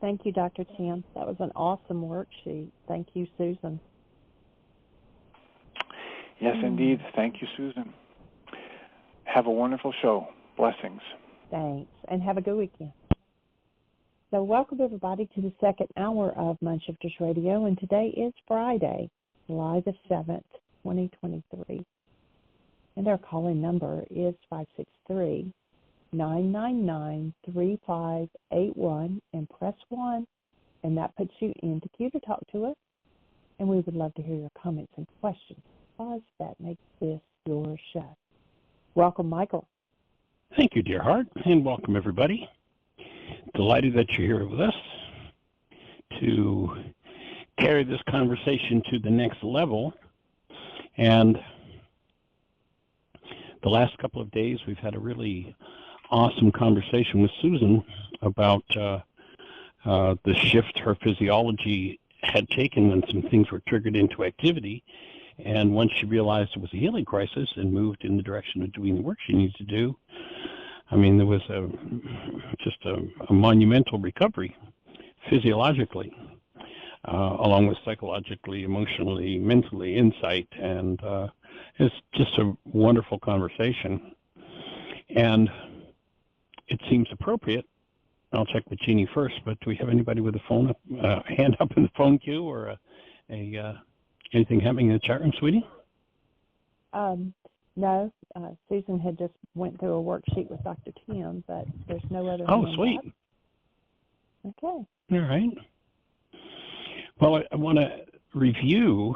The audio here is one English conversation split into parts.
Thank you, Dr. Tim. That was an awesome worksheet. Thank you, Susan. Yes, indeed. Thank you, Susan. Have a wonderful show. Blessings. Thanks, and have a good weekend. So welcome, everybody, to the second hour of Mind Shifters Radio, and today is Friday, July the 7th, 2023. And our call-in number is 563-999-3581, and press 1, and that puts you into queue to talk to us. And we would love to hear your comments and questions, because that makes this your show. Welcome, Michael. Thank you, dear heart, and welcome, everybody. Delighted that you're here with us to carry this conversation to the next level. And the last couple of days, we've had a really awesome conversation with Susan about the shift her physiology had taken when some things were triggered into activity. And once she realized it was a healing crisis and moved in the direction of doing the work she needed to do, I mean, there was just a monumental recovery physiologically, along with psychologically, emotionally, mentally, insight, and it's just a wonderful conversation. And it seems appropriate. I'll check with Jeanie first, but do we have anybody with a hand up in the phone queue, or anything happening in the chat room, sweetie? No. Susan had just went through a worksheet with Dr. Tim, but there's no other. Oh, sweet. Okay. All right. Well, I want to review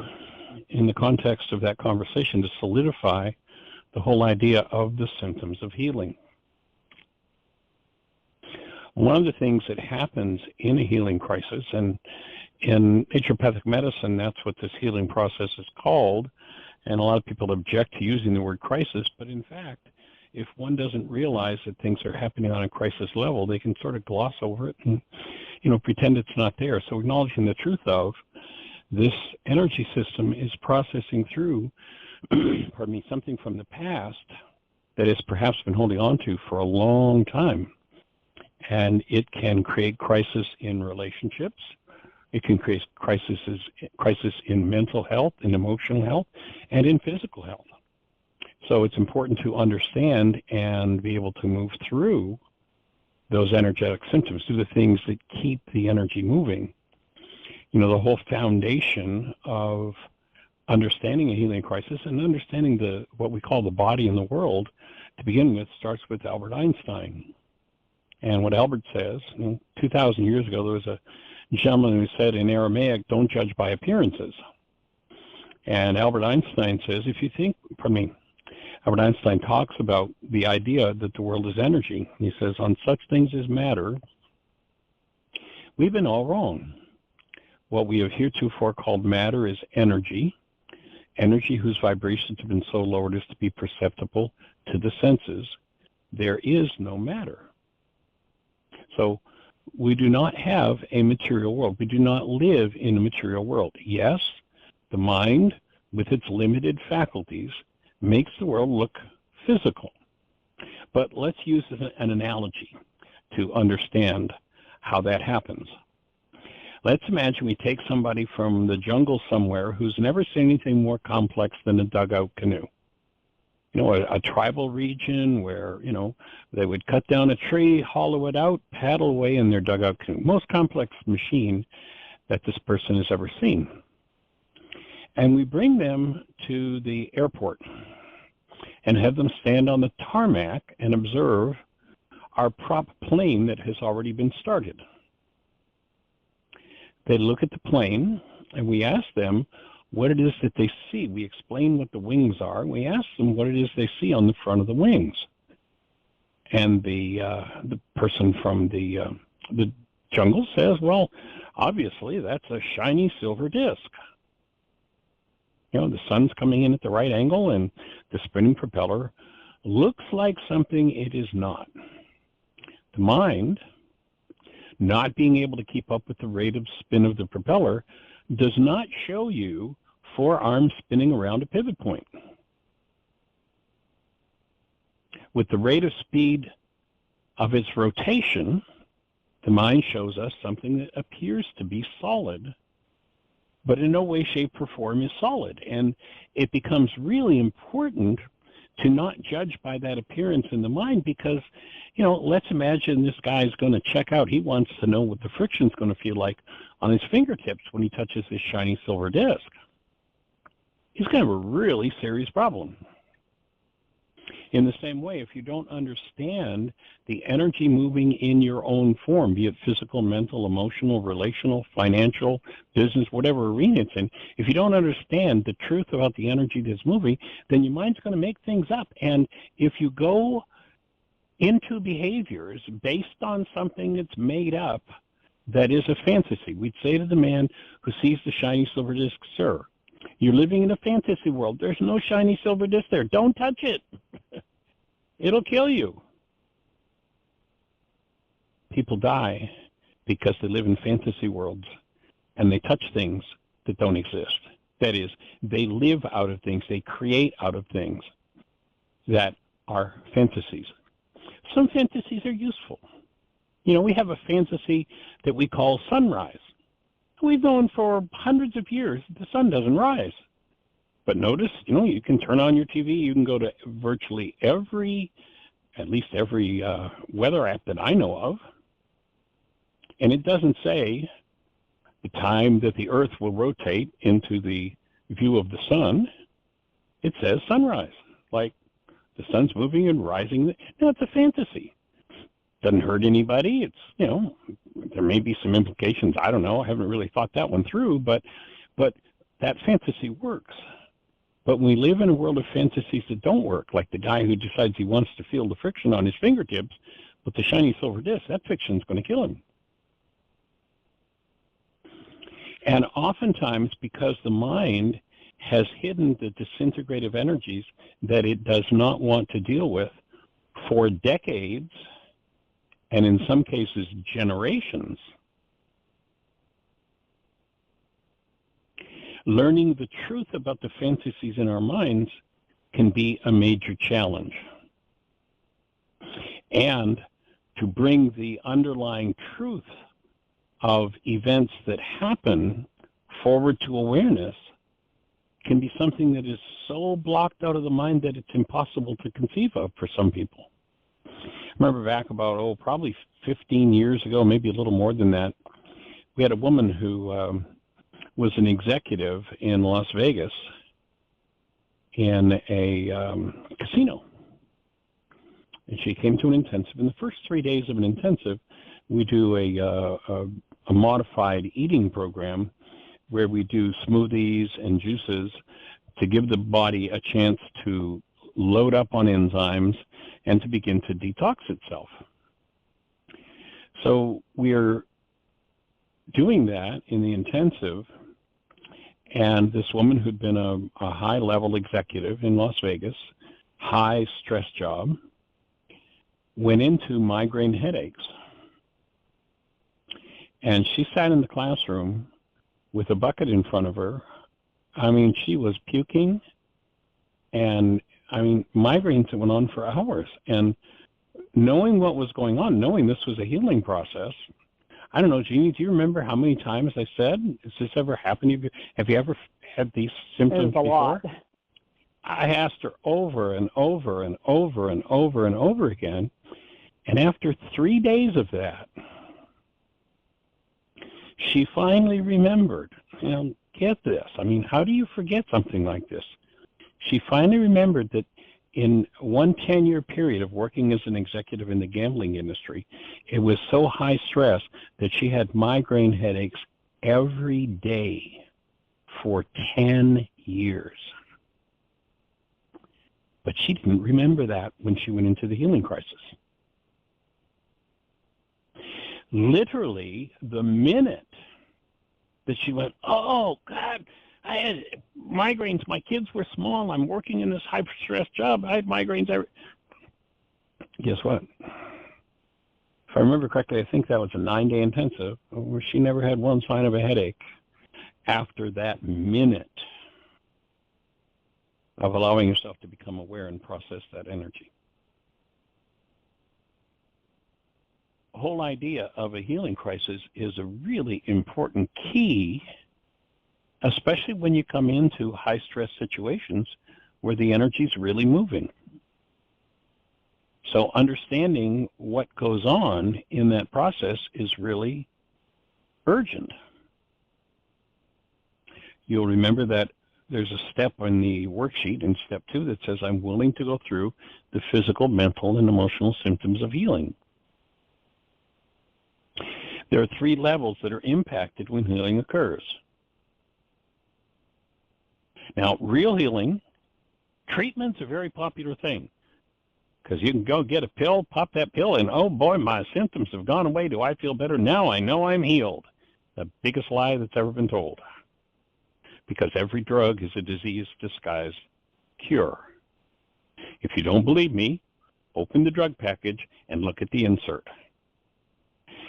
in the context of that conversation to solidify the whole idea of the symptoms of healing. One of the things that happens in a healing crisis, and in naturopathic medicine, that's what this healing process is called, and a lot of people object to using the word crisis, but in fact, if one doesn't realize that things are happening on a crisis level, they can sort of gloss over it and, pretend it's not there. So acknowledging the truth of this energy system is processing through, something from the past that it's perhaps been holding on to for a long time. And it can create crisis in relationships. It can create crisis in mental health, in emotional health, and in physical health. So it's important to understand and be able to move through those energetic symptoms, do the things that keep the energy moving. The whole foundation of understanding a healing crisis and understanding what we call the body and the world, to begin with, starts with Albert Einstein. And what Albert says, 2,000 years ago, there was a gentleman who said in Aramaic, "Don't judge by appearances." And Albert Einstein says, Albert Einstein talks about the idea that the world is energy. He says, on such things as matter, we've been all wrong. What we have heretofore called matter is energy whose vibrations have been so lowered as to be perceptible to the senses. There is no matter. So we do not have a material world. We do not live in a material world. Yes, the mind, with its limited faculties, makes the world look physical. But let's use an analogy to understand how that happens. Let's imagine we take somebody from the jungle somewhere who's never seen anything more complex than a dugout canoe. A tribal region where, they would cut down a tree, hollow it out, paddle away in their dugout canoe. Most complex machine that this person has ever seen. And we bring them to the airport and have them stand on the tarmac and observe our prop plane that has already been started. They look at the plane, and we ask them what it is that they see. We explain what the wings are, and we ask them what it is they see on the front of the wings. And the person from the jungle says, well, obviously that's a shiny silver disc. The sun's coming in at the right angle, and the spinning propeller looks like something it is not. The mind, not being able to keep up with the rate of spin of the propeller, does not show you 4 arms spinning around a pivot point. With the rate of speed of its rotation, The mind shows us something that appears to be solid, but in no way, shape, or form is solid. And it becomes really important to not judge by that appearance in the mind because, let's imagine this guy's going to check out. He wants to know what the friction's going to feel like on his fingertips when he touches this shiny silver disc. He's going to have a really serious problem. In the same way, if you don't understand the energy moving in your own form, be it physical, mental, emotional, relational, financial, business, whatever arena it's in, if you don't understand the truth about the energy that's moving, then your mind's going to make things up. And if you go into behaviors based on something that's made up, that is a fantasy. We'd say to the man who sees the shiny silver disc, sir, you're living in a fantasy world. There's no shiny silver disc there. Don't touch it. It'll kill you. People die because they live in fantasy worlds and they touch things that don't exist. That is, they live out of things, they create out of things that are fantasies. Some fantasies are useful. We have a fantasy that we call sunrise. We've known for hundreds of years that the sun doesn't rise. But notice, you can turn on your TV, you can go to virtually at least every weather app that I know of, and it doesn't say the time that the Earth will rotate into the view of the sun. It says sunrise, like the sun's moving and rising. No, it's a fantasy. Doesn't hurt anybody. It's, there may be some implications. I don't know. I haven't really thought that one through, but that fantasy works. But when we live in a world of fantasies that don't work, like the guy who decides he wants to feel the friction on his fingertips with the shiny silver disc, that fiction's going to kill him. And oftentimes, because the mind has hidden the disintegrative energies that it does not want to deal with for decades, and in some cases generations, learning the truth about the fantasies in our minds can be a major challenge. And to bring the underlying truth of events that happen forward to awareness can be something that is so blocked out of the mind that it's impossible to conceive of for some people. I remember back about, probably 15 years ago, maybe a little more than that, we had a woman who was an executive in Las Vegas in a casino. And she came to an intensive. In the first 3 days of an intensive, we do a modified eating program where we do smoothies and juices to give the body a chance to load up on enzymes and to begin to detox itself. So we're doing that in the intensive, and this woman who'd been a high-level executive in Las Vegas, high-stress job, went into migraine headaches. And she sat in the classroom with a bucket in front of her. I mean, she was puking, and migraines that went on for hours. And knowing what was going on, knowing this was a healing process, I don't know, Jeanie, do you remember how many times I said, has this ever happened to you? Have you ever had these symptoms before? Lot. I asked her over and over and over and over and over again. And after 3 days of that, she finally remembered. Get this. How do you forget something like this? She finally remembered that in one 10-year period of working as an executive in the gambling industry, it was so high stress that she had migraine headaches every day for 10 years. But she didn't remember that when she went into the healing crisis. Literally, the minute that she went, oh, God, I had migraines. My kids were small. I'm working in this high-stress job. I had migraines. Guess what? If I remember correctly, I think that was a 9-day intensive where she never had one sign of a headache after that minute of allowing yourself to become aware and process that energy. whole idea of a healing crisis is a really important key, especially when you come into high-stress situations where the energy is really moving. So understanding what goes on in that process is really urgent. You'll remember that there's a step on the worksheet in step 2 that says, I'm willing to go through the physical, mental, and emotional symptoms of healing. There are 3 levels that are impacted when healing occurs. Now, real healing, treatment's a very popular thing, because you can go get a pill, pop that pill, and oh boy, my symptoms have gone away. Do I feel better? Now I know I'm healed. The biggest lie that's ever been told. Because every drug is a disease-disguised cure. If you don't believe me, open the drug package and look at the insert.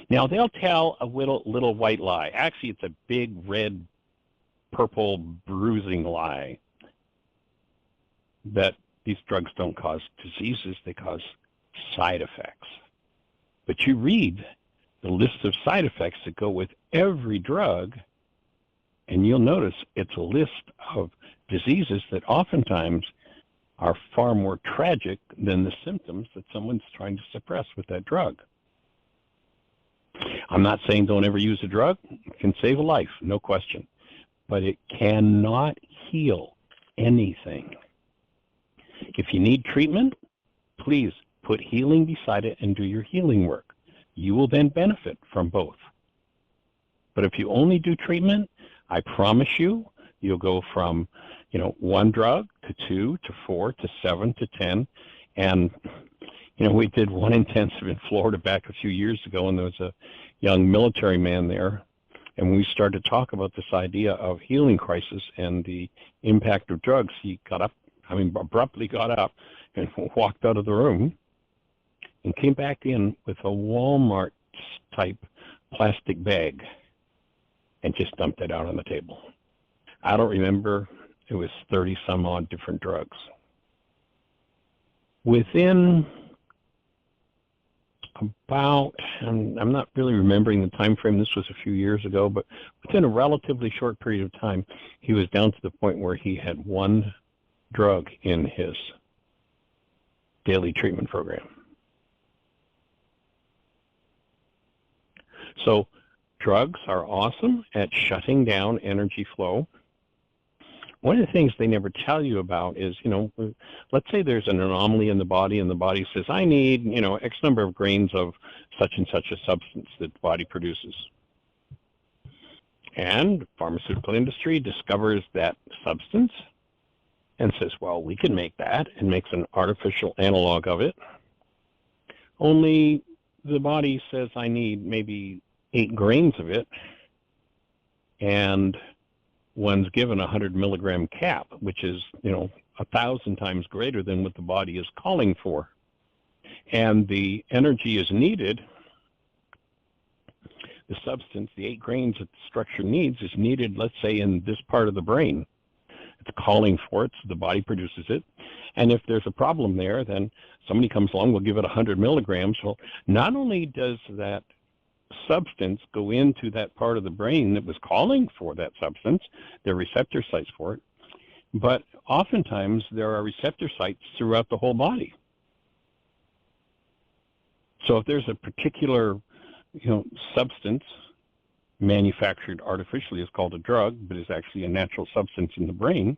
Now, they'll tell a little white lie. Actually, it's a big red, purple, bruising lie that these drugs don't cause diseases, they cause side effects. But you read the list of side effects that go with every drug, and you'll notice it's a list of diseases that oftentimes are far more tragic than the symptoms that someone's trying to suppress with that drug. I'm not saying don't ever use a drug. It can save a life, no question. But it cannot heal anything. If you need treatment, please put healing beside it and do your healing work. You will then benefit from both. But if you only do treatment, I promise you, you'll go from, 1 drug to 2 to 4 to 7 to 10. And, we did one intensive in Florida back a few years ago, and there was a young military man there. And we started to talk about this idea of healing crisis and the impact of drugs. He abruptly got up and walked out of the room and came back in with a Walmart-type plastic bag and just dumped it out on the table. I don't remember. It was 30-some-odd different drugs. Within about, and I'm not really remembering the time frame, this was a few years ago, but within a relatively short period of time, he was down to the point where he had 1 drug in his daily treatment program. So drugs are awesome at shutting down energy flow. One of the things they never tell you about is, let's say there's an anomaly in the body and the body says, I need, X number of grains of such and such a substance that the body produces. And the pharmaceutical industry discovers that substance and says, well, we can make that, and makes an artificial analog of it. Only the body says, I need maybe 8 grains of it, and one's given a 100 milligram cap, which is, 1,000 times greater than what the body is calling for. And the energy is needed, the substance, the 8 grains that the structure needs is needed, let's say, in this part of the brain. It's calling for it, so the body produces it. And if there's a problem there, then somebody comes along, will give it 100 milligrams. Well, not only does that substance go into that part of the brain that was calling for that substance, there are receptor sites for it, but oftentimes there are receptor sites throughout the whole body. So if there's a particular, substance manufactured artificially is called a drug, but is actually a natural substance in the brain,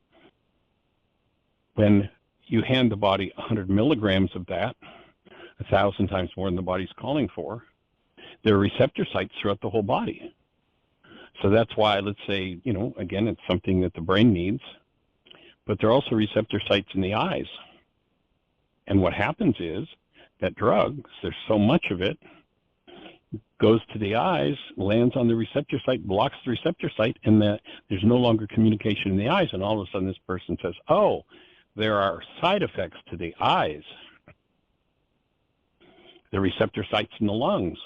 when you hand the body 100 milligrams of that, 1,000 times more than the body's calling for, there are receptor sites throughout the whole body. So that's why, let's say, again, it's something that the brain needs, but there are also receptor sites in the eyes. And what happens is that drugs, there's so much of it, goes to the eyes, lands on the receptor site, blocks the receptor site, and there's no longer communication in the eyes. And all of a sudden this person says, oh, there are side effects to the eyes. The receptor sites in the lungs.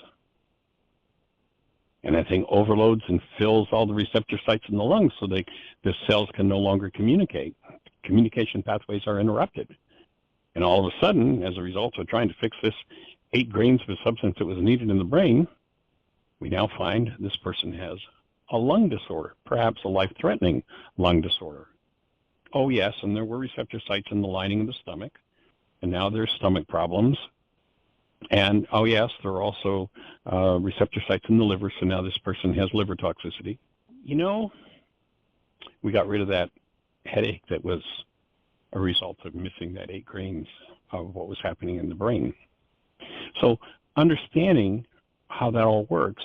And that thing overloads and fills all the receptor sites in the lungs so the cells can no longer communicate. Communication pathways are interrupted. And all of a sudden, as a result of trying to fix this, 8 grains of a substance that was needed in the brain, we now find this person has a lung disorder, perhaps a life-threatening lung disorder. Oh yes, and there were receptor sites in the lining of the stomach, and now there's stomach problems. And oh yes, there are also receptor sites in the liver, so now this person has liver toxicity. You know, we got rid of that headache that was a result of missing that 8 grains of what was happening in the brain. So understanding how that all works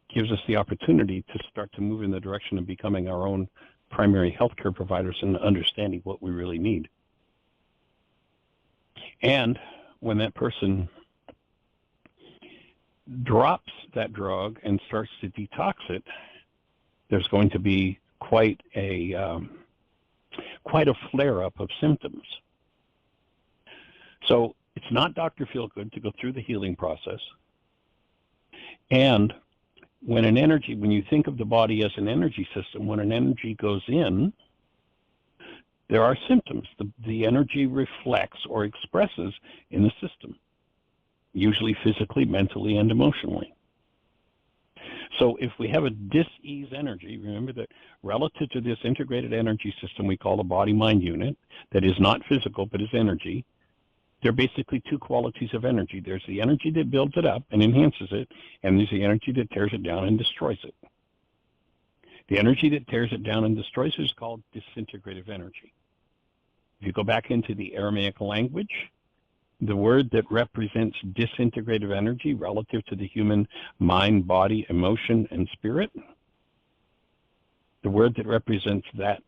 gives us the opportunity to start to move in the direction of becoming our own primary healthcare providers and understanding what we really need. And when that person drops that drug and starts to detox it, there's going to be quite a flare-up of symptoms. So it's not Dr. Feelgood to go through the healing process. And when you think of the body as an energy system, when an energy goes in, there are symptoms. The energy reflects or expresses in the system, usually physically, mentally, and emotionally. So if we have a dis-ease energy, remember that relative to this integrated energy system we call the body-mind unit, that is not physical but is energy, there are basically 2 qualities of energy. There's the energy that builds it up and enhances it, and there's the energy that tears it down and destroys it. The energy that tears it down and destroys it is called disintegrative energy. If you go back into the Aramaic language, the word that represents disintegrative energy relative to the human mind, body, emotion, and spirit, the word that represents that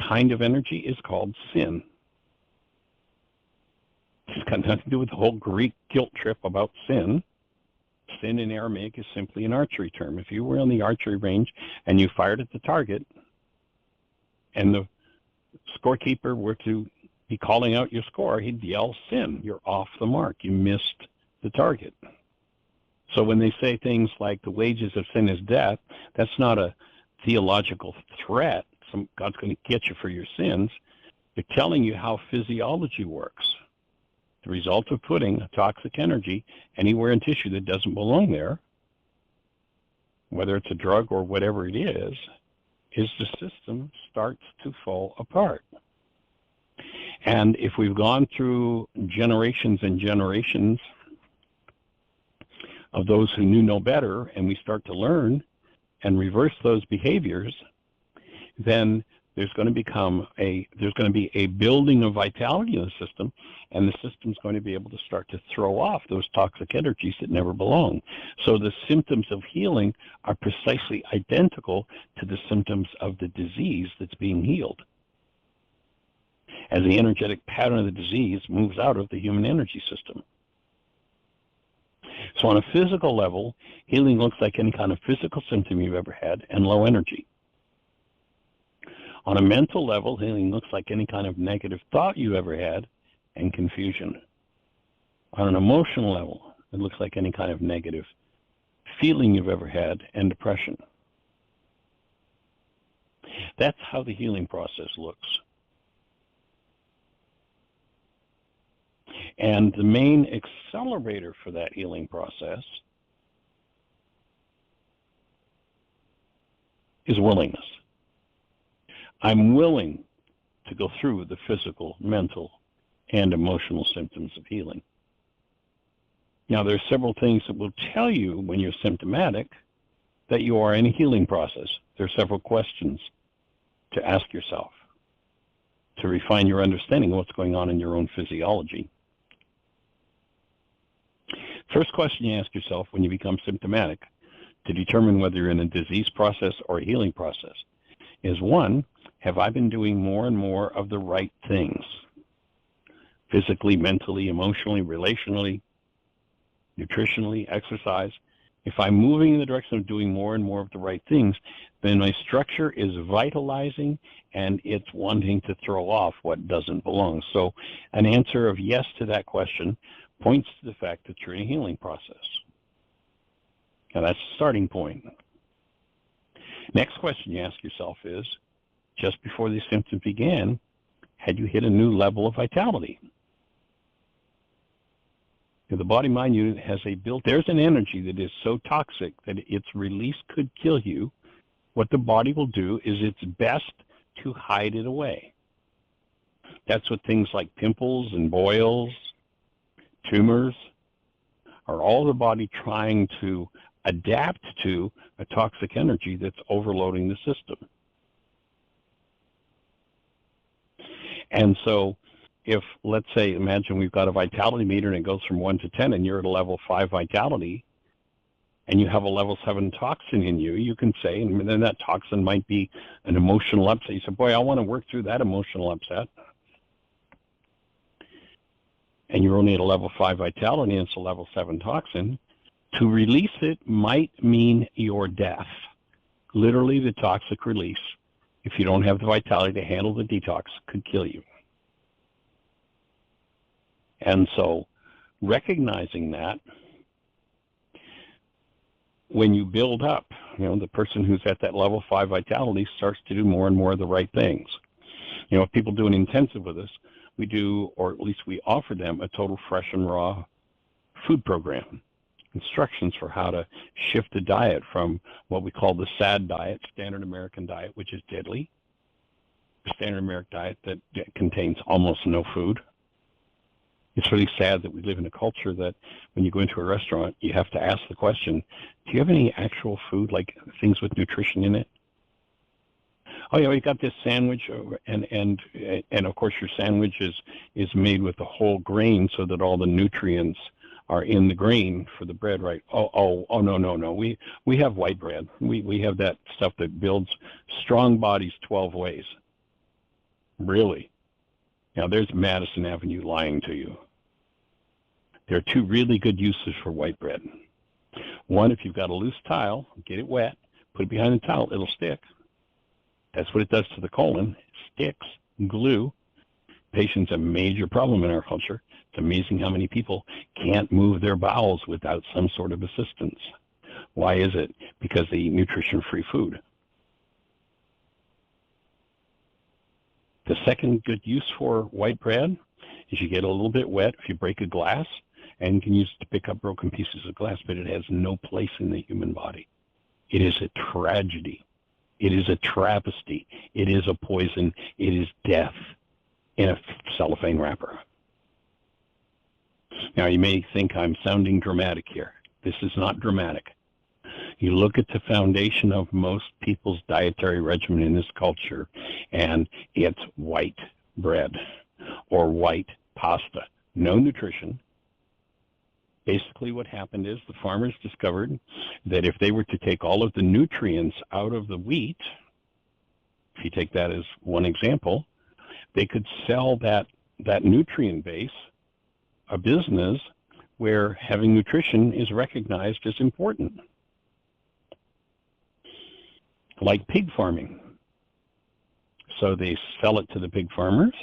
kind of energy is called sin. It's got nothing to do with the whole Greek guilt trip about sin. Sin in Aramaic is simply an archery term. If you were on the archery range and you fired at the target and the scorekeeper were to be calling out your score, he'd yell sin. You're off the mark. You missed the target. So when they say things like the wages of sin is death, that's not a theological threat. God's going to get you for your sins. They're telling you how physiology works. The result of putting a toxic energy anywhere in tissue that doesn't belong there, whether it's a drug or whatever it is the system starts to fall apart. And if we've gone through generations and generations of those who knew no better, and we start to learn and reverse those behaviors, then there's going to be a building of vitality in the system, and the system's going to be able to start to throw off those toxic energies that never belong. So the symptoms of healing are precisely identical to the symptoms of the disease that's being healed, as the energetic pattern of the disease moves out of the human energy system. So on a physical level, healing looks like any kind of physical symptom you've ever had and low energy. On a mental level, healing looks like any kind of negative thought you ever had and confusion. On an emotional level, it looks like any kind of negative feeling you've ever had and depression. That's how the healing process looks. And the main accelerator for that healing process is willingness. I'm willing to go through the physical, mental, and emotional symptoms of healing. Now, there are several things that will tell you when you're symptomatic that you are in a healing process. There are several questions to ask yourself to refine your understanding of what's going on in your own physiology. First question you ask yourself when you become symptomatic to determine whether you're in a disease process or a healing process is, 1, have I been doing more and more of the right things? Physically, mentally, emotionally, relationally, nutritionally, exercise. If I'm moving in the direction of doing more and more of the right things, then my structure is vitalizing and it's wanting to throw off what doesn't belong. So an answer of yes to that question points to the fact that you're in a healing process. Now that's the starting point. Next question you ask yourself is, just before these symptoms began, had you hit a new level of vitality? The body-mind unit has there's an energy that is so toxic that its release could kill you. What the body will do is its best to hide it away. That's what things like pimples and boils, tumors, are all the body trying to adapt to a toxic energy that's overloading the system. And so if, let's say, imagine we've got a vitality meter and it goes from 1 to 10 and you're at a level 5 vitality and you have a level 7 toxin in you, you can say, and then that toxin might be an emotional upset. You say, boy, I want to work through that emotional upset. And you're only at a level 5 vitality and it's a level 7 toxin. To release it might mean your death. Literally, the toxic release, if you don't have the vitality to handle the detox, could kill you. And so recognizing that, when you build up, the person who's at that level 5 vitality starts to do more and more of the right things. If people do an intensive with us, we do, or at least we offer them, a total fresh and raw food program. Instructions for how to shift the diet from what we call the SAD diet, Standard American Diet, which is deadly, the Standard American Diet that contains almost no food. It's really sad that we live in a culture that when you go into a restaurant, you have to ask the question, do you have any actual food, like things with nutrition in it? Oh yeah, we got this sandwich, and of course your sandwich is made with the whole grain so that all the nutrients are in the grain for the bread, right? Oh no. We have white bread. We have that stuff that builds strong bodies 12 ways. Really? Now there's Madison Avenue lying to you. There are two really good uses for white bread. One, if you've got a loose tile, get it wet, put it behind the towel, it'll stick. That's what it does to the colon. It sticks, glue. Patients a major problem in our culture. It's amazing how many people can't move their bowels without some sort of assistance. Why is it? Because they eat nutrition-free food. The second good use for white bread is you get a little bit wet if you break a glass, and you can use it to pick up broken pieces of glass, but it has no place in the human body. It is a tragedy. It is a travesty. It is a poison. It is death in a cellophane wrapper. Now, you may think I'm sounding dramatic here. This is not dramatic. You look at the foundation of most people's dietary regimen in this culture, and it's white bread or white pasta. No nutrition. Basically what happened is the farmers discovered that if they were to take all of the nutrients out of the wheat, if you take that as one example, they could sell that nutrient base, a business where having nutrition is recognized as important. Like pig farming. So they sell it to the pig farmers,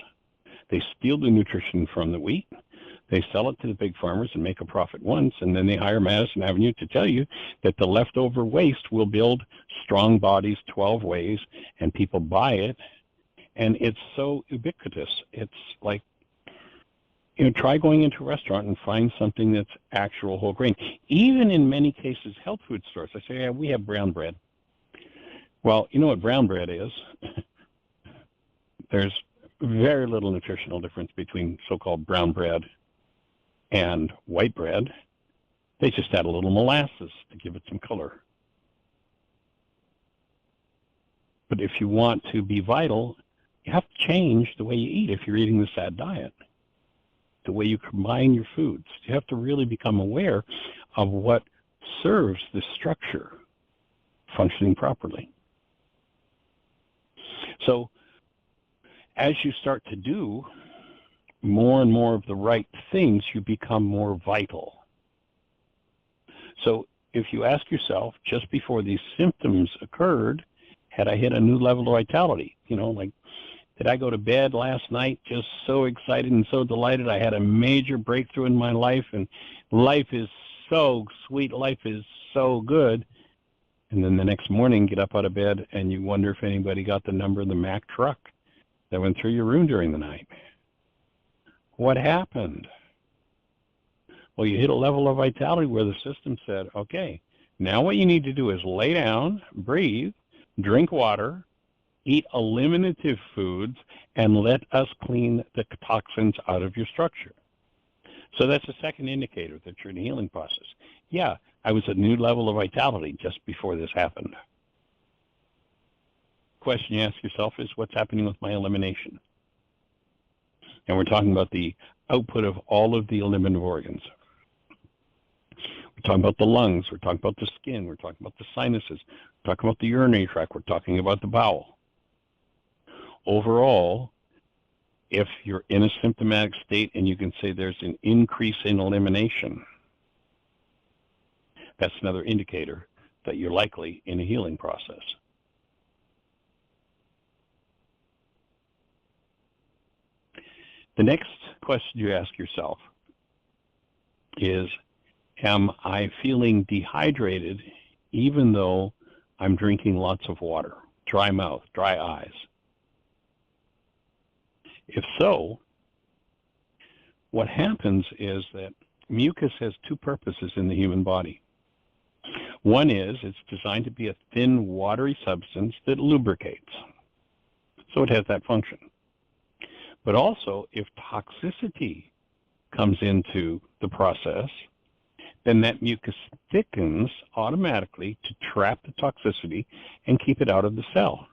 they steal the nutrition from the wheat, they sell it to the pig farmers and make a profit once, and then they hire Madison Avenue to tell you that the leftover waste will build strong bodies 12 ways, and people buy it, and it's so ubiquitous. It's like, try going into a restaurant and find something that's actual whole grain. Even in many cases, health food stores, I say, yeah, we have brown bread. Well, you know what brown bread is? There's very little nutritional difference between so-called brown bread and white bread. They just add a little molasses to give it some color. But if you want to be vital, you have to change the way you eat if you're eating the SAD diet, the way you combine your foods. You have to really become aware of what serves the structure functioning properly. So as you start to do more and more of the right things, you become more vital. So if you ask yourself, just before these symptoms occurred, had I hit a new level of vitality? Like, did I go to bed last night just so excited and so delighted? I had a major breakthrough in my life, and life is so sweet, life is so good. And then the next morning, get up out of bed, and you wonder if anybody got the number of the Mack truck that went through your room during the night. What happened? Well, you hit a level of vitality where the system said, okay, now what you need to do is lay down, breathe, drink water, eat eliminative foods, and let us clean the toxins out of your structure. So that's the second indicator that you're in a healing process. Yeah, I was at a new level of vitality just before this happened. Question you ask yourself is, what's happening with my elimination? And we're talking about the output of all of the eliminative organs. We're talking about the lungs, we're talking about the skin, we're talking about the sinuses, we're talking about the urinary tract, we're talking about the bowel. Overall, if you're in a symptomatic state and you can say there's an increase in elimination, that's another indicator that you're likely in a healing process. The next question you ask yourself is, am I feeling dehydrated even though I'm drinking lots of water? Dry mouth, dry eyes. If so, what happens is that mucus has two purposes in the human body. One is it's designed to be a thin, watery substance that lubricates. So it has that function. But also, if toxicity comes into the process, then that mucus thickens automatically to trap the toxicity and keep it out of the cell.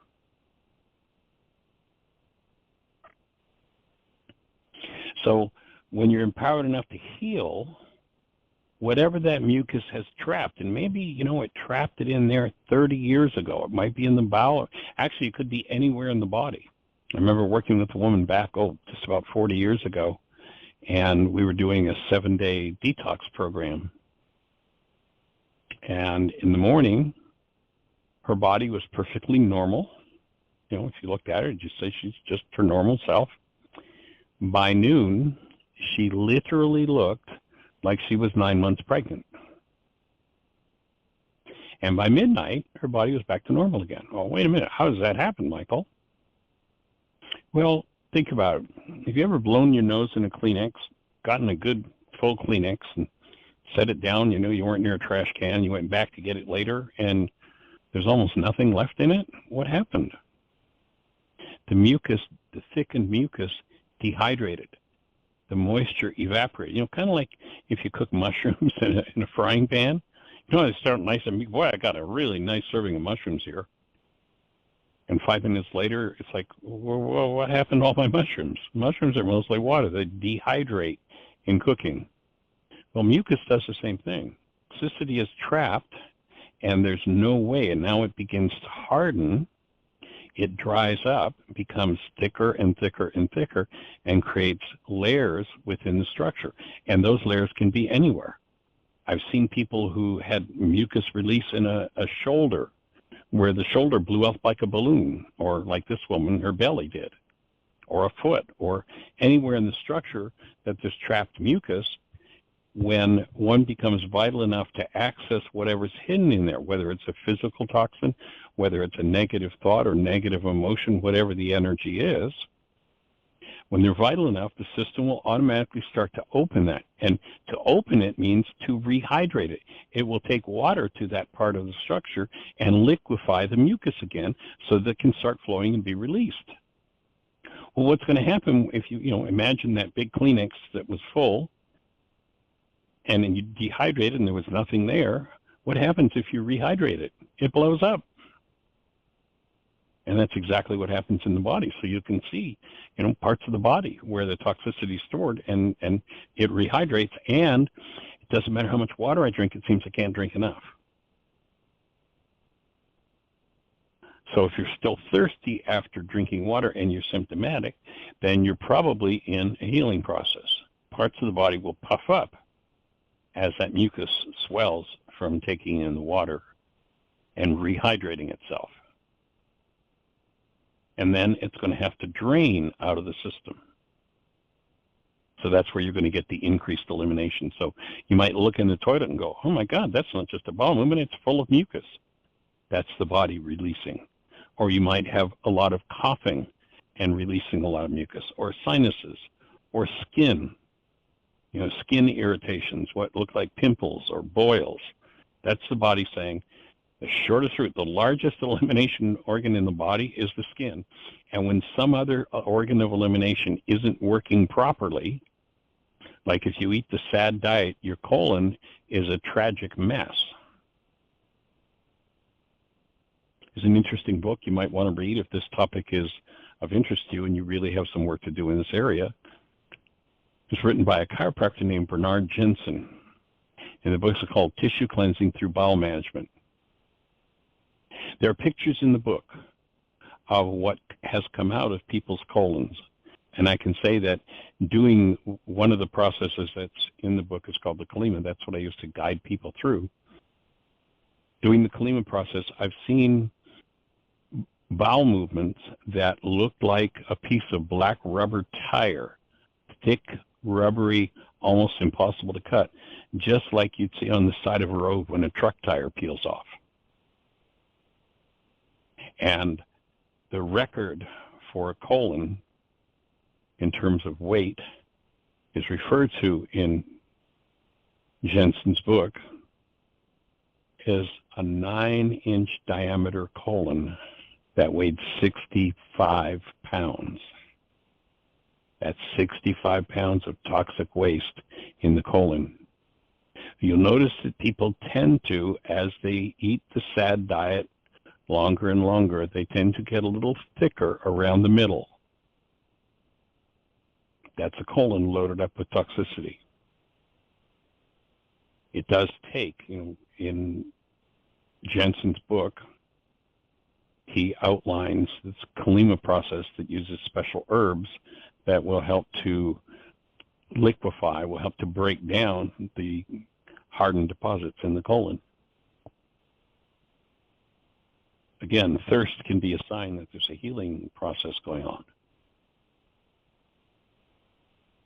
So when you're empowered enough to heal, whatever that mucus has trapped, and maybe, it trapped it in there 30 years ago. It might be in the bowel. Actually, it could be anywhere in the body. I remember working with a woman back, just about 40 years ago, and we were doing a 7-day detox program. And in the morning, her body was perfectly normal. If you looked at her, you'd just say she's just her normal self. By noon, she literally looked like she was 9 months pregnant. And by midnight, her body was back to normal again. Oh, wait a minute. How does that happen, Michael? Well, think about it. Have you ever blown your nose in a Kleenex, gotten a good full Kleenex and set it down? You weren't near a trash can. You went back to get it later, and there's almost nothing left in it? What happened? The mucus, the thickened mucus, dehydrated. The moisture evaporated. Kind of like if you cook mushrooms in a frying pan. They start nice and, boy, I got a really nice serving of mushrooms here. And 5 minutes later, it's like, well, what happened to all my mushrooms? Mushrooms are mostly water. They dehydrate in cooking. Well, mucus does the same thing. Toxicity is trapped, and there's no way, and now it begins to harden. It dries up, becomes thicker and thicker and thicker, and creates layers within the structure. And those layers can be anywhere. I've seen people who had mucus release in a shoulder, where the shoulder blew up like a balloon, or like this woman, her belly did, or a foot, or anywhere in the structure that there's trapped mucus. When one becomes vital enough to access whatever's hidden in there, whether it's a physical toxin, whether it's a negative thought or negative emotion, whatever the energy is, when they're vital enough, the system will automatically start to open that. And to open it means to rehydrate it. It will take water to that part of the structure and liquefy the mucus again so that it can start flowing and be released. Well, what's going to happen if you imagine that big Kleenex that was full, and then you dehydrate it and there was nothing there? What happens if you rehydrate it? It blows up. And that's exactly what happens in the body. So you can see, parts of the body where the toxicity is stored, and it rehydrates, and it doesn't matter how much water I drink, it seems I can't drink enough. So if you're still thirsty after drinking water and you're symptomatic, then you're probably in a healing process. Parts of the body will puff up as that mucus swells from taking in the water and rehydrating itself. And then it's going to have to drain out of the system. So that's where you're going to get the increased elimination. So you might look in the toilet and go, oh my God, that's not just a bowel movement, it's full of mucus. That's the body releasing. Or you might have a lot of coughing and releasing a lot of mucus, or sinuses, or skin. Skin irritations, what look like pimples or boils. That's the body saying, the shortest route, the largest elimination organ in the body is the skin. And when some other organ of elimination isn't working properly, like if you eat the sad diet, your colon is a tragic mess. It's an interesting book you might want to read if this topic is of interest to you and you really have some work to do in this area. It's written by a chiropractor named Bernard Jensen, and the book is called Tissue Cleansing Through Bowel Management. There are pictures in the book of what has come out of people's colons, and I can say that doing one of the processes that's in the book is called the Kalima. That's what I use to guide people through. Doing the Kalima process, I've seen bowel movements that looked like a piece of black rubber tire, thick, rubbery, almost impossible to cut, just like you'd see on the side of a road when a truck tire peels off. And the record for a colon in terms of weight is referred to in Jensen's book as a 9-inch diameter colon that weighed 65 pounds. That's 65 pounds of toxic waste in the colon. You'll notice that people tend to, as they eat the SAD diet longer and longer, they tend to get a little thicker around the middle. That's a colon loaded up with toxicity. It does take, in Jensen's book, he outlines this Kalima process that uses special herbs that will help to liquefy, will help to break down the hardened deposits in the colon. Again, thirst can be a sign that there's a healing process going on.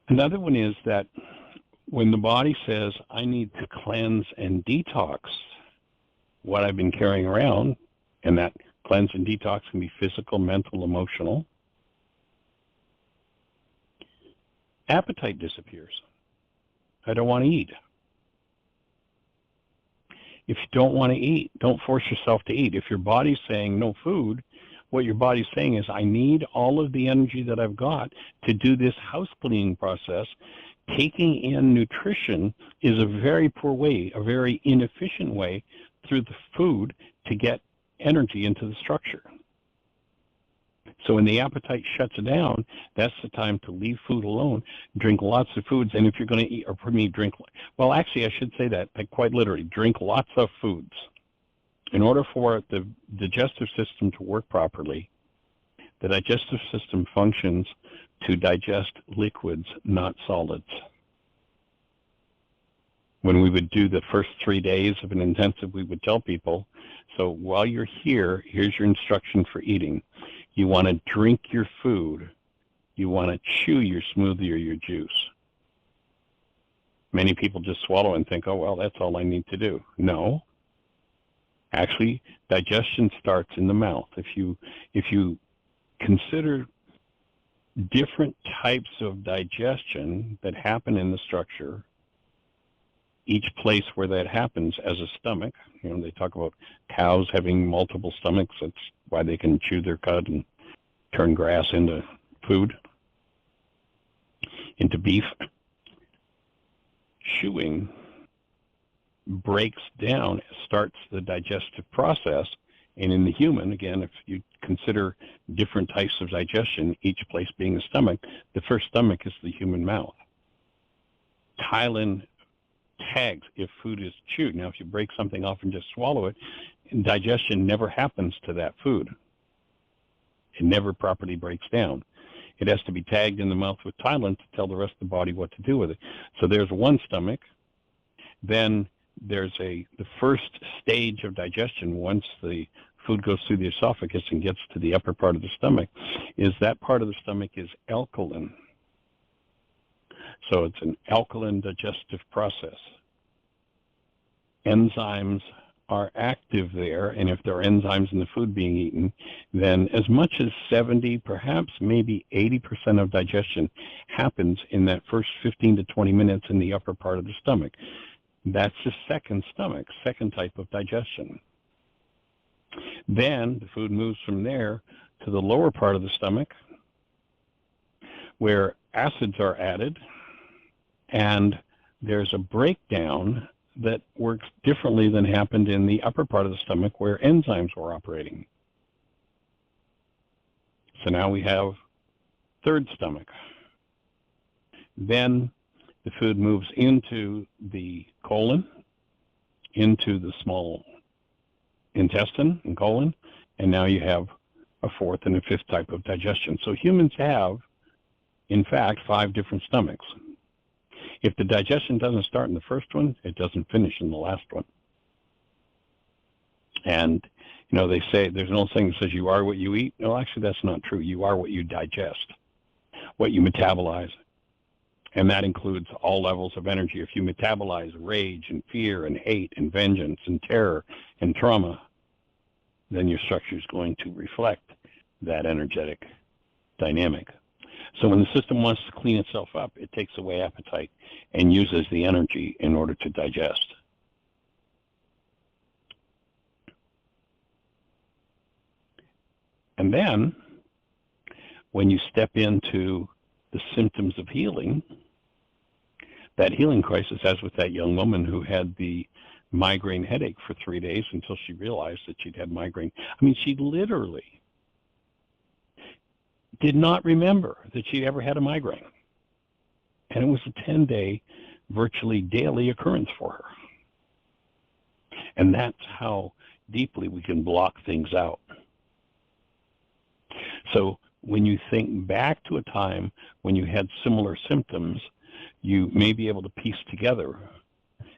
Another one is that when the body says, I need to cleanse and detox what I've been carrying around, and that cleanse and detox can be physical, mental, emotional, appetite disappears. I don't want to eat. If you don't want to eat, don't force yourself to eat. If your body's saying no food, what your body's saying is, I need all of the energy that I've got to do this house cleaning process. Taking in nutrition is a very poor way, a very inefficient way through the food to get energy into the structure. So when the appetite shuts down, that's the time to leave food alone, drink lots of foods, and if you're going to eat, or for me, drink, well, actually, I should say that, like quite literally, drink lots of foods. In order for the digestive system to work properly, the digestive system functions to digest liquids, not solids. When we would do the first 3 days of an intensive, we would tell people, so while you're here, here's your instruction for eating. You want to drink your food. You want to chew your smoothie or your juice. Many people just swallow and think, oh, well, that's all I need to do. No. Actually, digestion starts in the mouth. If you consider different types of digestion that happen in the structure, each place where that happens as a stomach, they talk about cows having multiple stomachs. That's why they can chew their cud and turn grass into food, into beef. Chewing breaks down, starts the digestive process, and in the human, again, if you consider different types of digestion, each place being a stomach, the first stomach is the human mouth. Thailand tags if food is chewed. Now, if you break something off and just swallow it, digestion never happens to that food. It never properly breaks down. It has to be tagged in the mouth with Thailand to tell the rest of the body what to do with it. So there's one stomach. Then there's the first stage of digestion, once the food goes through the esophagus and gets to the upper part of the stomach, is that part of the stomach is alkaline. So it's an alkaline digestive process. Enzymes are active there, and if there are enzymes in the food being eaten, then as much as 70, perhaps maybe 80% of digestion happens in that first 15 to 20 minutes in the upper part of the stomach. That's the second stomach, second type of digestion. Then the food moves from there to the lower part of the stomach, where acids are added, and there's a breakdown that works differently than happened in the upper part of the stomach where enzymes were operating. So now we have third stomach. Then the food moves into the colon, into the small intestine and colon, and now you have a fourth and a fifth type of digestion. So humans have, in fact, 5 different stomachs. If the digestion doesn't start in the first one, it doesn't finish in the last one. And, you know, they say, there's an old saying that says you are what you eat. No, actually, that's not true. You are what you digest, what you metabolize. And that includes all levels of energy. If you metabolize rage and fear and hate and vengeance and terror and trauma, then your structure is going to reflect that energetic dynamic. So when the system wants to clean itself up, it takes away appetite and uses the energy in order to digest. And then, when you step into the symptoms of healing, that healing crisis, as with that young woman who had the migraine headache for 3 days until she realized that she'd had migraine. I mean, she literally did not remember that she'd ever had a migraine. And it was a 10-day, virtually daily occurrence for her. And that's how deeply we can block things out. So when you think back to a time when you had similar symptoms, you may be able to piece together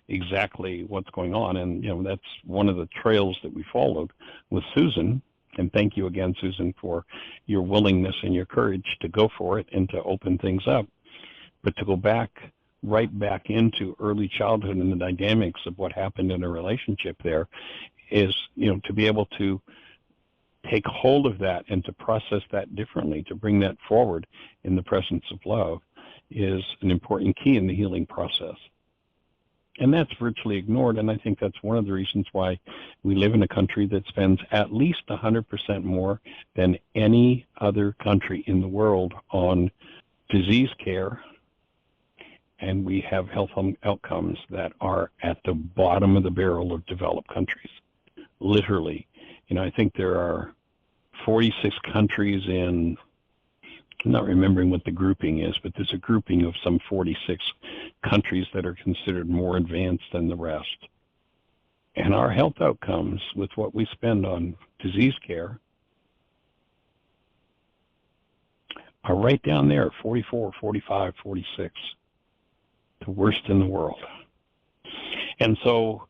exactly what's going on. And, you know, that's one of the trails that we followed with Susan. And thank you again, Susan, for your willingness and your courage to go for it and to open things up. But to go back, right back into early childhood and the dynamics of what happened in a relationship there is, you know, to be able to take hold of that and to process that differently, to bring that forward in the presence of love is an important key in the healing process. And that's virtually ignored, and I think that's one of the reasons why we live in a country that spends at least 100% more than any other country in the world on disease care, and we have health outcomes that are at the bottom of the barrel of developed countries. Literally, you know, I think there are 46 countries in, I'm not remembering what the grouping is, but there's a grouping of some 46 countries that are considered more advanced than the rest. And our health outcomes with what we spend on disease care are right down there, 44, 45, 46, the worst in the world. And so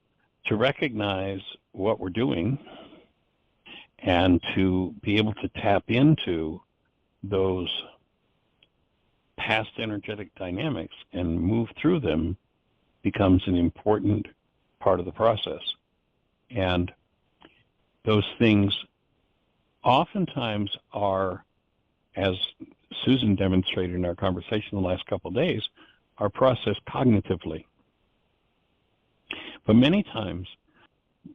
to recognize what we're doing and to be able to tap into those past energetic dynamics and move through them becomes an important part of the process. And those things oftentimes are, as Susan demonstrated in our conversation the last couple of days, are processed cognitively. But many times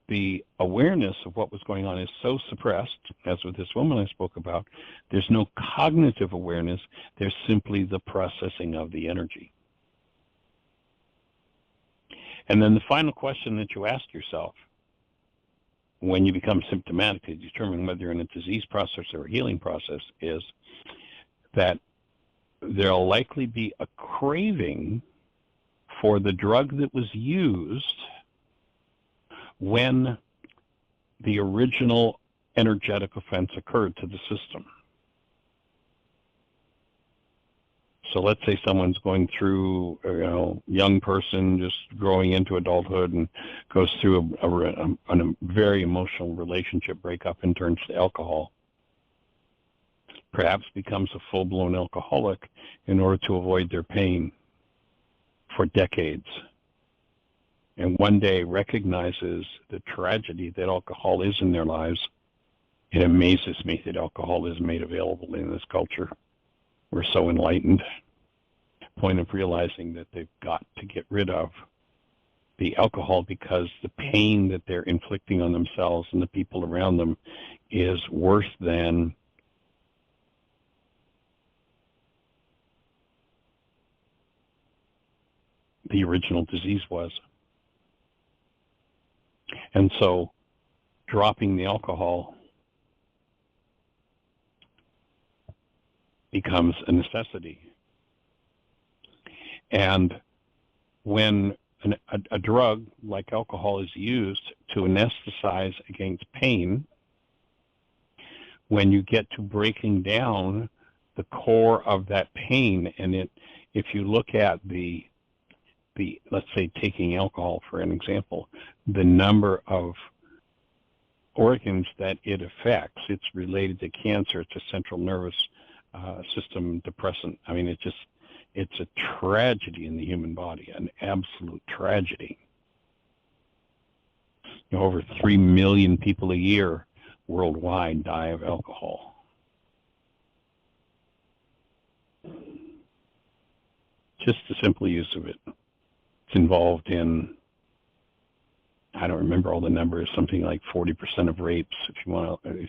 the awareness of what was going on is so suppressed, as with this woman I spoke about, there's no cognitive awareness, there's simply the processing of the energy. And then the final question that you ask yourself when you become symptomatic to determine whether you're in a disease process or a healing process is that there'll likely be a craving for the drug that was used when the original energetic offense occurred to the system. So let's say someone's going through, young person just growing into adulthood and goes through a very emotional relationship breakup and turns to alcohol. Perhaps becomes a full-blown alcoholic in order to avoid their pain for decades. and one day recognizes the tragedy that alcohol is in their lives, it amazes me that alcohol is made available in this culture. We're so enlightened. Point of realizing that they've got to get rid of the alcohol because the pain that they're inflicting on themselves and the people around them is worse than the original disease was. And so dropping the alcohol becomes a necessity. And when a drug like alcohol is used to anesthetize against pain, when you get to breaking down the core of that pain, and if you look at the let's say taking alcohol for an example, the number of organs that it affects, it's related to cancer, it's a central nervous system depressant. I mean, it's a tragedy in the human body, an absolute tragedy. You know, over 3 million people a year worldwide die of alcohol. Just the simple use of it. It's involved in, I don't remember all the numbers, something like 40% of rapes. If you want to,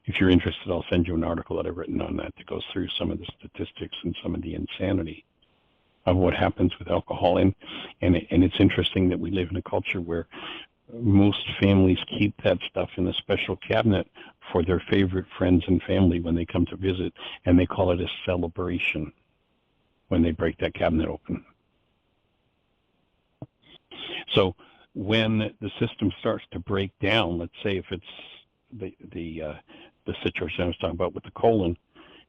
if you're interested, I'll send you an article that I've written on that goes through some of the statistics and some of the insanity of what happens with alcohol. And it's interesting that we live in a culture where most families keep that stuff in a special cabinet for their favorite friends and family when they come to visit, and they call it a celebration when they break that cabinet open. So when the system starts to break down, let's say if it's the situation I was talking about with the colon,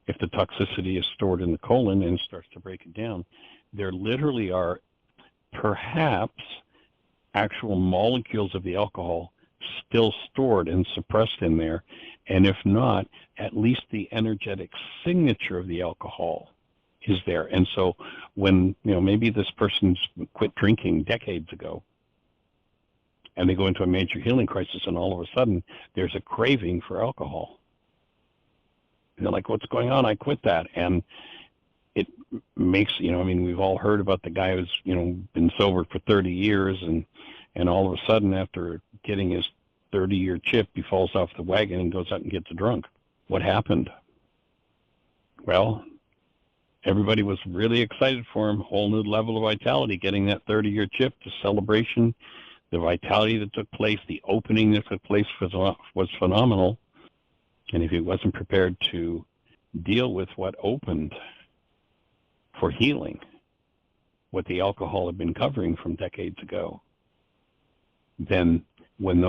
if the toxicity is stored in the colon and starts to break it down, there literally are perhaps actual molecules of the alcohol still stored and suppressed in there, and if not, at least the energetic signature of the alcohol is there. And so when, you know, maybe this person's quit drinking decades ago, and they go into a major healing crisis, and all of a sudden there's a craving for alcohol. And they're like, what's going on? I quit that. And it makes, you know, I mean, we've all heard about the guy who's, you know, been sober for 30 years, and all of a sudden after getting his 30-year chip, he falls off the wagon and goes out and gets drunk. What happened? Well, everybody was really excited for him, whole new level of vitality, getting that 30-year chip, the celebration, the vitality that took place, the opening that took place was phenomenal. And if he wasn't prepared to deal with what opened for healing, what the alcohol had been covering from decades ago, then when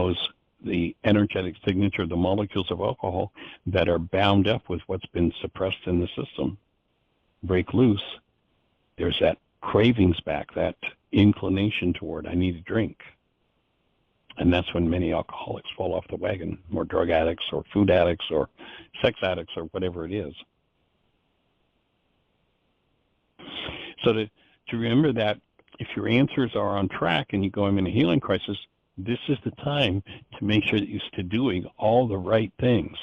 the energetic signature, the molecules of alcohol that are bound up with what's been suppressed in the system break loose, there's that cravings back, that inclination toward, I need a drink. And that's when many alcoholics fall off the wagon, or drug addicts, or food addicts, or sex addicts, or whatever it is. So to remember that if your answers are on track and you go in a healing crisis, this is the time to make sure that you're still doing all the right things.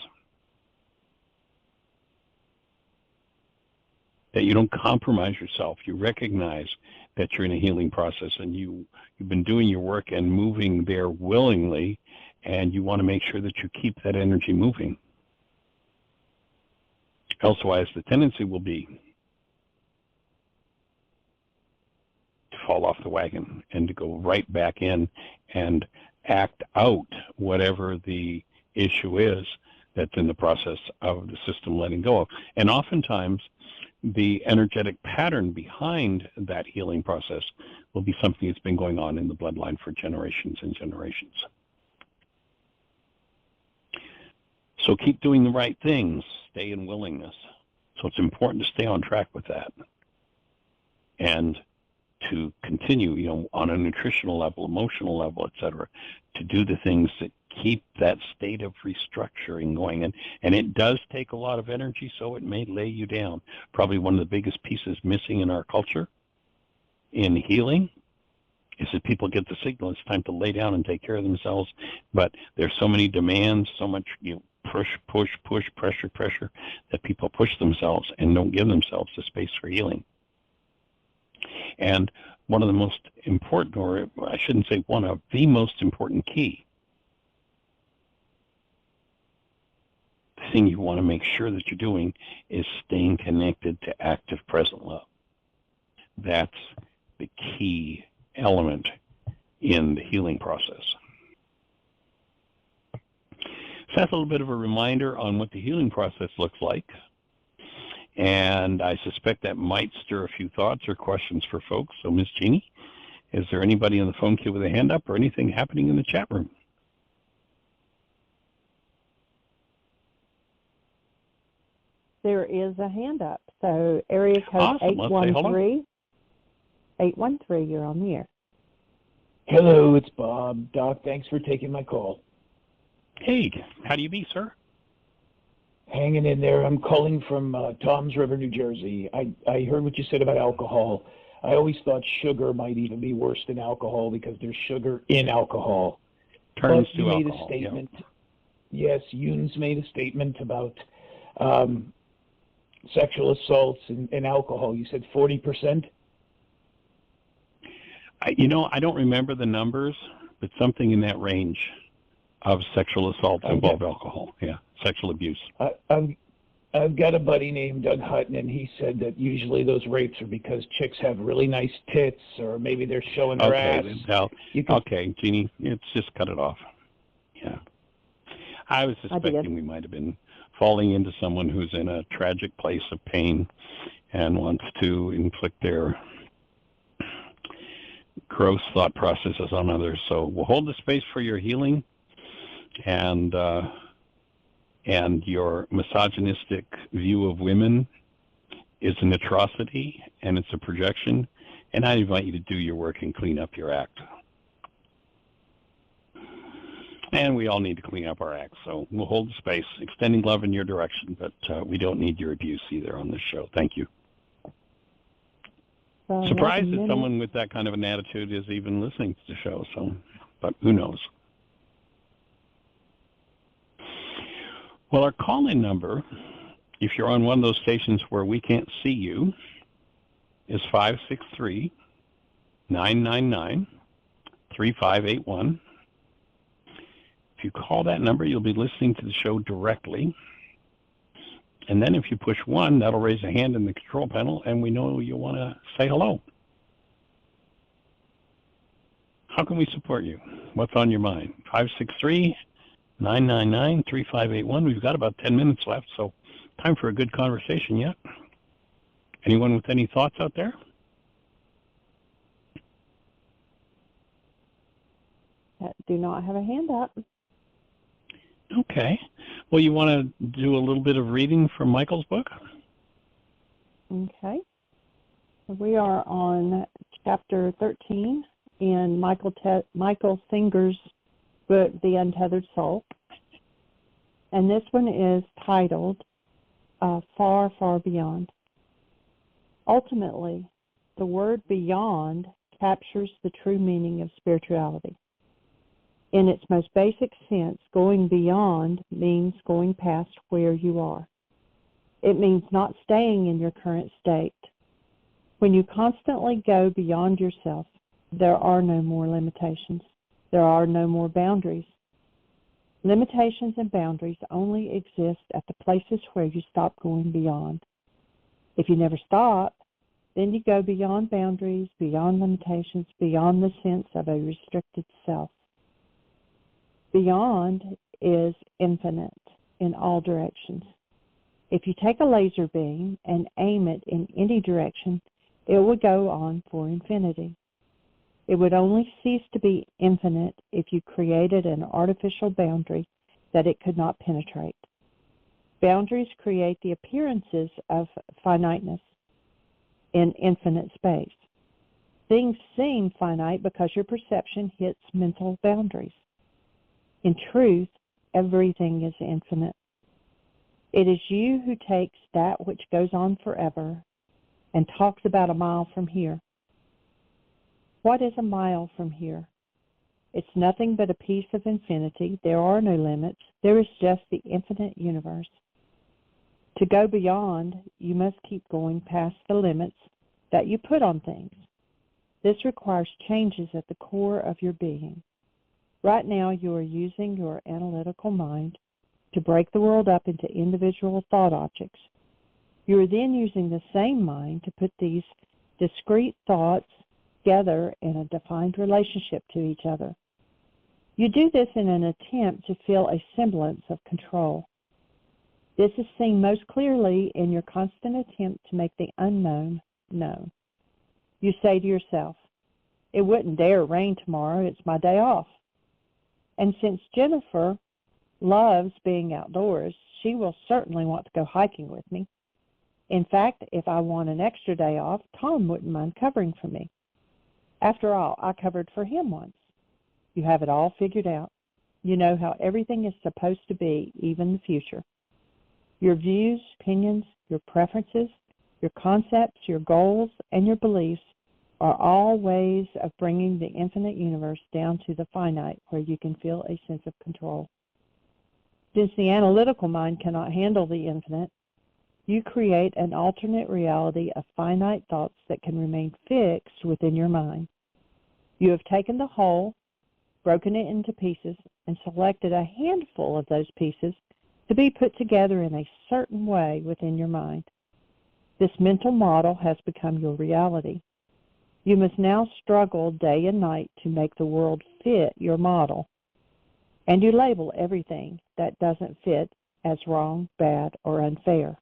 That you don't compromise yourself. You recognize that you're in a healing process, and you've been doing your work and moving there willingly, and you want to make sure that you keep that energy moving. Elsewise, the tendency will be to fall off the wagon and to go right back in and act out whatever the issue is that's in the process of the system letting go of. And oftentimes, the energetic pattern behind that healing process will be something that's been going on in the bloodline for generations and generations. So keep doing the right things, stay in willingness. So it's important to stay on track with that and to continue, you know, on a nutritional level, emotional level, etc., to do the things that keep that state of restructuring going. And it does take a lot of energy, so it may lay you down. Probably one of the biggest pieces missing in our culture in healing is that people get the signal it's time to lay down and take care of themselves, but there's so many demands, so much push, pressure, that people push themselves and don't give themselves the space for healing. And one of the most important, or I shouldn't say one of, the most important key thing you want to make sure that you're doing is staying connected to active present love. That's the key element in the healing process. So that's a little bit of a reminder on what the healing process looks like. And I suspect that might stir a few thoughts or questions for folks. So, Ms. Jeanie, is there anybody on the phone queue with a hand up or anything happening in the chat room? There is a hand up. So area code Awesome. 813, you're on the air. Hello, it's Bob. Doc, thanks for taking my call. Hey, how do you be, sir? Hanging in there. I'm calling from Toms River, New Jersey. I heard what you said about alcohol. I always thought sugar might even be worse than alcohol because there's sugar in alcohol. Turns but to you made alcohol. a statement. Yeah. Yes, Yoon's made a statement about sexual assaults and alcohol. You said 40%? I don't remember the numbers, but something in that range of sexual assault involve alcohol. Yeah, sexual abuse. I've got a buddy named Doug Hutton, and he said that usually those rapes are because chicks have really nice tits, or maybe they're showing their ass. Okay, Jeanie, let's just cut it off. Yeah. I was suspecting we might have been falling into someone who's in a tragic place of pain and wants to inflict their gross thought processes on others. So we'll hold the space for your healing and your misogynistic view of women is an atrocity and it's a projection, and I invite you to do your work and clean up your act. And we all need to clean up our act, so we'll hold the space, extending love in your direction, but we don't need your abuse either on this show. Thank you. Surprised that someone with that kind of an attitude is even listening to the show, but who knows? Well, our call-in number, if you're on one of those stations where we can't see you, is 563-999-3581. If you call that number, you'll be listening to the show directly. And then if you push 1, that'll raise a hand in the control panel, and we know you want to say hello. How can we support you? What's on your mind? 563-999-3581. We've got about 10 minutes left, so time for a good conversation yet. Anyone with any thoughts out there? Do not have a hand up. Okay. Well, you want to do a little bit of reading from Michael's book? Okay. We are on chapter 13 in Michael Singer's book, The Untethered Soul. And this one is titled Far, Far Beyond. Ultimately, the word beyond captures the true meaning of spirituality. In its most basic sense, going beyond means going past where you are. It means not staying in your current state. When you constantly go beyond yourself, there are no more limitations. There are no more boundaries. Limitations and boundaries only exist at the places where you stop going beyond. If you never stop, then you go beyond boundaries, beyond limitations, beyond the sense of a restricted self. Beyond is infinite in all directions. If you take a laser beam and aim it in any direction, it would go on for infinity. It would only cease to be infinite if you created an artificial boundary that it could not penetrate. Boundaries create the appearances of finiteness in infinite space. Things seem finite because your perception hits mental boundaries. In truth, everything is infinite. It is you who takes that which goes on forever and talks about a mile from here. What is a mile from here? It's nothing but a piece of infinity. There are no limits. There is just the infinite universe. To go beyond, you must keep going past the limits that you put on things. This requires changes at the core of your being. Right now, you are using your analytical mind to break the world up into individual thought objects. You are then using the same mind to put these discrete thoughts together in a defined relationship to each other. You do this in an attempt to feel a semblance of control. This is seen most clearly in your constant attempt to make the unknown known. You say to yourself, "It wouldn't dare rain tomorrow, it's my day off." And since Jennifer loves being outdoors, she will certainly want to go hiking with me. In fact, if I want an extra day off, Tom wouldn't mind covering for me. After all, I covered for him once. You have it all figured out. You know how everything is supposed to be, even the future. Your views, opinions, your preferences, your concepts, your goals, and your beliefs are all ways of bringing the infinite universe down to the finite where you can feel a sense of control. Since the analytical mind cannot handle the infinite, you create an alternate reality of finite thoughts that can remain fixed within your mind. You have taken the whole, broken it into pieces, and selected a handful of those pieces to be put together in a certain way within your mind. This mental model has become your reality. You must now struggle day and night to make the world fit your model, and you label everything that doesn't fit as wrong, bad, or unfair.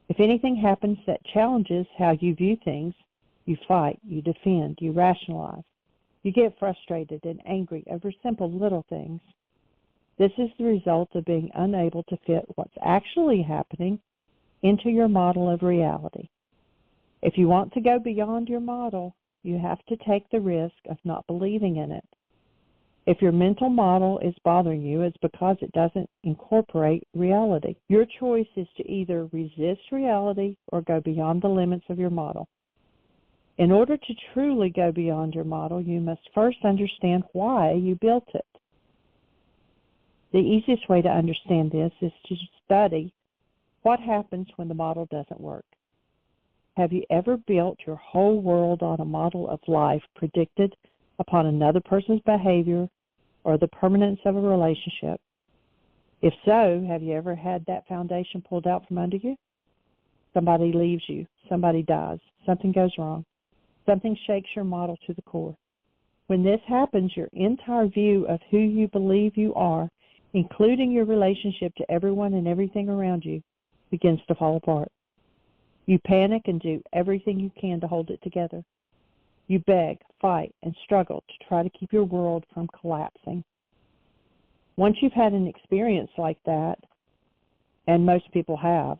If anything happens that challenges how you view things, you fight, you defend, you rationalize. You get frustrated and angry over simple little things. This is the result of being unable to fit what's actually happening into your model of reality. If you want to go beyond your model, you have to take the risk of not believing in it. If your mental model is bothering you, it's because it doesn't incorporate reality. Your choice is to either resist reality or go beyond the limits of your model. In order to truly go beyond your model, you must first understand why you built it. The easiest way to understand this is to study what happens when the model doesn't work. Have you ever built your whole world on a model of life predicted upon another person's behavior or the permanence of a relationship? If so, have you ever had that foundation pulled out from under you? Somebody leaves you, somebody dies, something goes wrong, something shakes your model to the core. When this happens, your entire view of who you believe you are, including your relationship to everyone and everything around you, begins to fall apart. You panic and do everything you can to hold it together. You beg, fight, and struggle to try to keep your world from collapsing. Once you've had an experience like that, and most people have,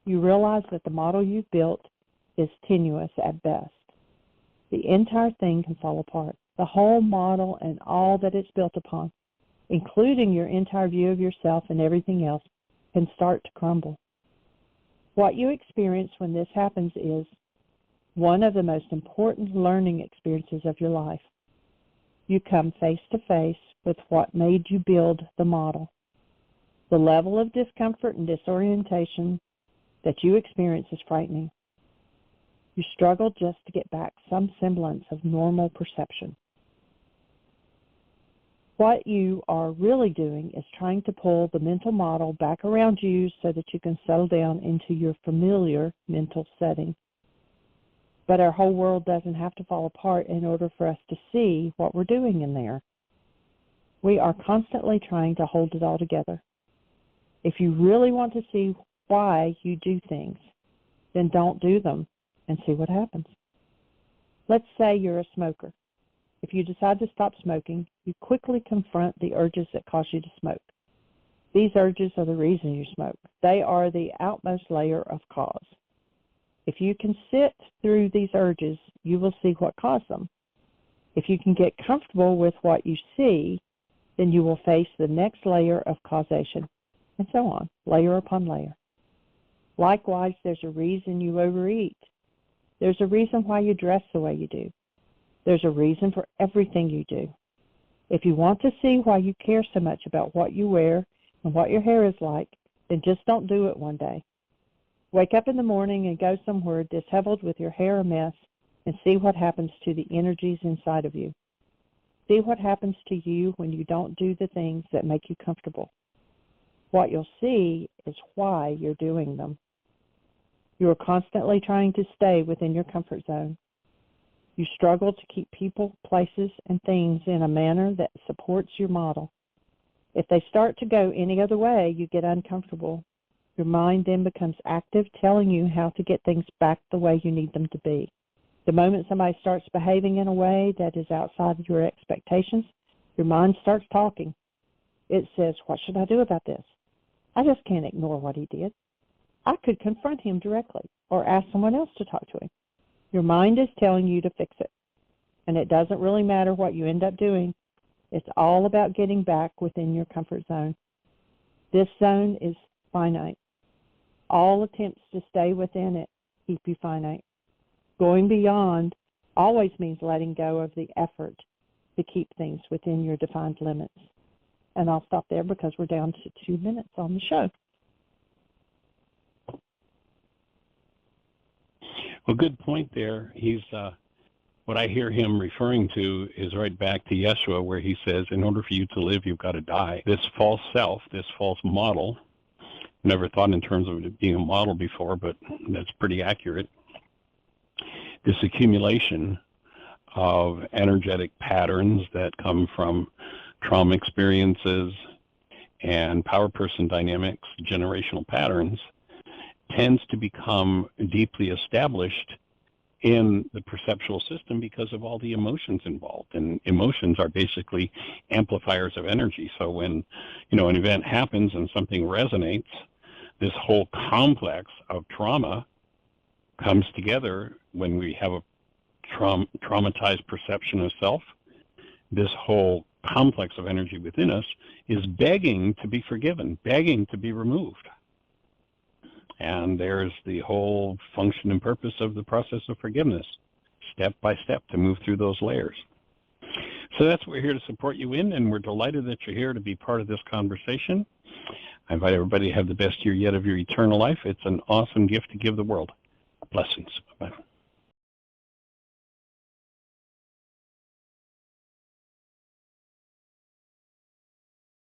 you realize that the model you've built is tenuous at best. The entire thing can fall apart. The whole model and all that it's built upon, including your entire view of yourself and everything else, can start to crumble. What you experience when this happens is one of the most important learning experiences of your life. You come face to face with what made you build the model. The level of discomfort and disorientation that you experience is frightening. You struggle just to get back some semblance of normal perception. What you are really doing is trying to pull the mental model back around you so that you can settle down into your familiar mental setting. But our whole world doesn't have to fall apart in order for us to see what we're doing in there. We are constantly trying to hold it all together. If you really want to see why you do things, then don't do them and see what happens. Let's say you're a smoker. If you decide to stop smoking, you quickly confront the urges that cause you to smoke. These urges are the reason you smoke. They are the outmost layer of cause. If you can sit through these urges, you will see what caused them. If you can get comfortable with what you see, then you will face the next layer of causation, and so on, layer upon layer. Likewise, there's a reason you overeat. There's a reason why you dress the way you do. There's a reason for everything you do. If you want to see why you care so much about what you wear and what your hair is like, then just don't do it one day. Wake up in the morning and go somewhere disheveled with your hair a mess and see what happens to the energies inside of you. See what happens to you when you don't do the things that make you comfortable. What you'll see is why you're doing them. You are constantly trying to stay within your comfort zone. You struggle to keep people, places, and things in a manner that supports your model. If they start to go any other way, you get uncomfortable. Your mind then becomes active, telling you how to get things back the way you need them to be. The moment somebody starts behaving in a way that is outside of your expectations, your mind starts talking. It says, what should I do about this? I just can't ignore what he did. I could confront him directly or ask someone else to talk to him. Your mind is telling you to fix it. And it doesn't really matter what you end up doing. It's all about getting back within your comfort zone. This zone is finite. All attempts to stay within it keep you finite. Going beyond always means letting go of the effort to keep things within your defined limits. And I'll stop there because we're down to 2 minutes on the show. Well, good point there. He's what I hear him referring to is right back to Yeshua, where he says, in order for you to live, you've got to die. This false self, this false model, never thought in terms of it being a model before, but that's pretty accurate. This accumulation of energetic patterns that come from trauma experiences and power person dynamics, generational patterns, tends to become deeply established in the perceptual system because of all the emotions involved. And emotions are basically amplifiers of energy. So when, an event happens and something resonates, this whole complex of trauma comes together when we have a traumatized perception of self. This whole complex of energy within us is begging to be forgiven, begging to be removed. And there's the whole function and purpose of the process of forgiveness, step by step, to move through those layers. So that's what we're here to support you in, and we're delighted that you're here to be part of this conversation. I invite everybody to have the best year yet of your eternal life. It's an awesome gift to give the world. Blessings. Bye.